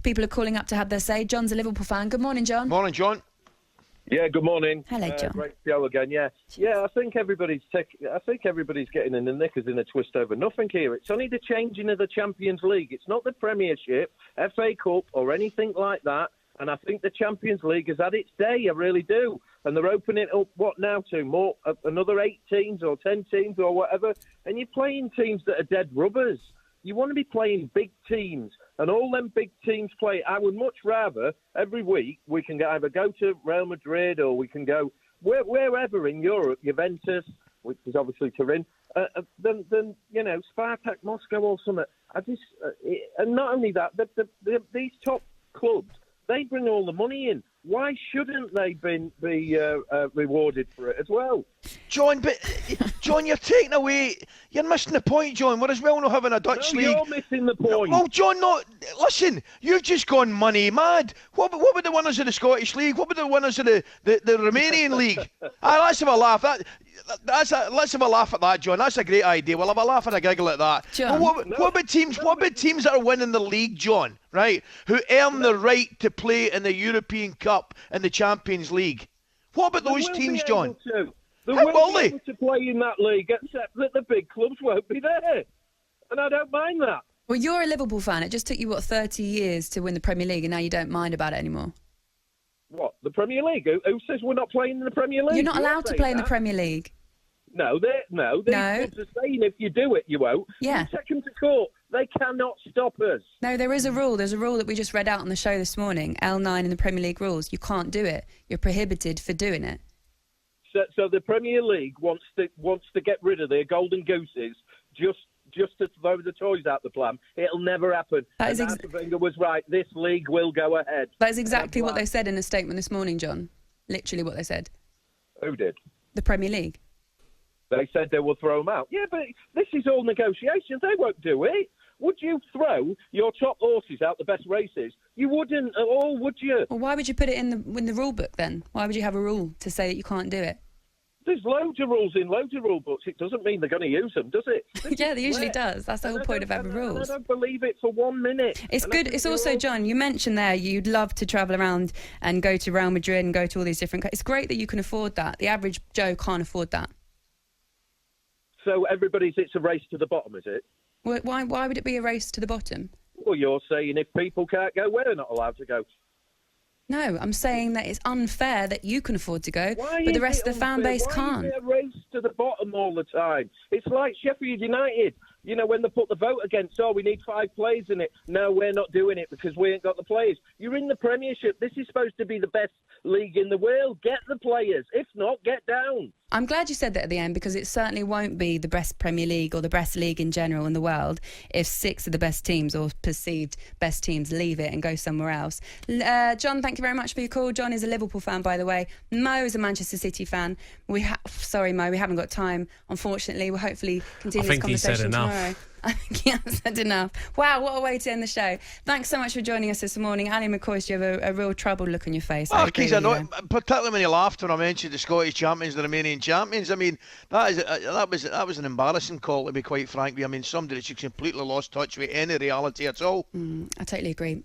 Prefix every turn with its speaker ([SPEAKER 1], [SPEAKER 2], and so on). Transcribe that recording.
[SPEAKER 1] People are calling up to have their say. John's a Liverpool fan. Good morning, John.
[SPEAKER 2] Morning, John.
[SPEAKER 3] Yeah, good morning.
[SPEAKER 1] Hello, John.
[SPEAKER 3] Great show again. Yeah. I think everybody's getting in the knickers in a twist over nothing here. It's only the changing of the Champions League. It's not the Premiership, FA Cup, or anything like that. And I think the Champions League has had its day. I really do. And they're opening it up, what now, to more another 8 teams or 10 teams or whatever. And you're playing teams that are dead rubbers. You want to be playing big teams, and all them big teams play. I would much rather every week we can either go to Real Madrid or we can go wherever in Europe, Juventus, which is obviously Turin, than Spartak Moscow or something. And not only that, these top clubs, they bring all the money in. Why shouldn't they be rewarded for it as well?
[SPEAKER 2] John, you're missing the point, John. We're as well not having a Dutch league.
[SPEAKER 3] You're missing the point.
[SPEAKER 2] Oh, John, no, listen, you've just gone money mad. What about the winners of the Scottish League? What about the winners of the Romanian League? Let's have a laugh. Let's have a laugh at that, John. That's a great idea. We'll have a laugh and a giggle at that.
[SPEAKER 1] John.
[SPEAKER 2] What about teams that are winning the league, John, right, who earn the right to play in the European Cup and the Champions League? What about those teams, John?
[SPEAKER 3] They
[SPEAKER 2] How
[SPEAKER 3] will
[SPEAKER 2] will
[SPEAKER 3] be
[SPEAKER 2] they?
[SPEAKER 3] able to play in that league, except that the big clubs won't be there. And I don't mind that.
[SPEAKER 1] Well, you're a Liverpool fan. It just took you, 30 years to win the Premier League, and now you don't mind about it anymore.
[SPEAKER 3] What, the Premier League? Who says we're not playing in the Premier League?
[SPEAKER 1] You're not allowed to play in the Premier League.
[SPEAKER 3] No, these clubs are saying if you do it, you won't.
[SPEAKER 1] Yeah.
[SPEAKER 3] You take them to court. They cannot stop us.
[SPEAKER 1] No, there is a rule. There's a rule that we just read out on the show this morning, L9 in the Premier League rules. You can't do it. You're prohibited for doing it.
[SPEAKER 3] So the Premier League wants to get rid of their golden gooses just to throw the toys out the pram. It'll never happen. Arsene Wenger was right. This league will go ahead.
[SPEAKER 1] That is exactly what they said in a statement this morning, John. Literally what they said.
[SPEAKER 3] Who did?
[SPEAKER 1] The Premier League.
[SPEAKER 3] They said they will throw them out. Yeah, but this is all negotiations. They won't do it. Would you throw your top horses out the best races? You wouldn't at all, would you?
[SPEAKER 1] Well, why would you put it in the rule book then? Why would you have a rule to say that you can't do it?
[SPEAKER 3] There's loads of rules in loads of rule books. It doesn't mean they're going to use them, does it?
[SPEAKER 1] Yeah, they usually does. That's the whole point of having rules.
[SPEAKER 3] I don't believe it for 1 minute.
[SPEAKER 1] It's good. It's also, John, you mentioned there you'd love to travel around and go to Real Madrid and go to all these different... It's great that you can afford that. The average Joe can't afford that.
[SPEAKER 3] So it's a race to the bottom, is it?
[SPEAKER 1] Why would it be a race to the bottom?
[SPEAKER 3] Well, you're saying if people can't go, we're not allowed to go.
[SPEAKER 1] No, I'm saying that it's unfair that you can afford to go, but the rest of the fan base can't.
[SPEAKER 3] Why is it a race to the bottom all the time? It's like Sheffield United. You know, when they put the vote against, we need 5 players in it. No, we're not doing it because we ain't got the players. You're in the Premiership. This is supposed to be the best league in the world. Get the players. If not, get down.
[SPEAKER 1] I'm glad you said that at the end, because it certainly won't be the best Premier League or the best league in general in the world if 6 of the best teams or perceived best teams leave it and go somewhere else. John, thank you very much for your call. John is a Liverpool fan, by the way. Mo is a Manchester City fan. Sorry, Mo, we haven't got time, unfortunately. We'll hopefully continue this conversation tomorrow. I think he has said enough. Wow, what a way to end the show. Thanks so much for joining us this morning. Ali McCoist, you have a real troubled look on your face.
[SPEAKER 2] Particularly when he laughed when I mentioned the Scottish champions, the Romanian champions. I mean, that was an embarrassing call, to be quite frank with you. I mean, somebody that's completely lost touch with any reality at all.
[SPEAKER 1] I totally agree.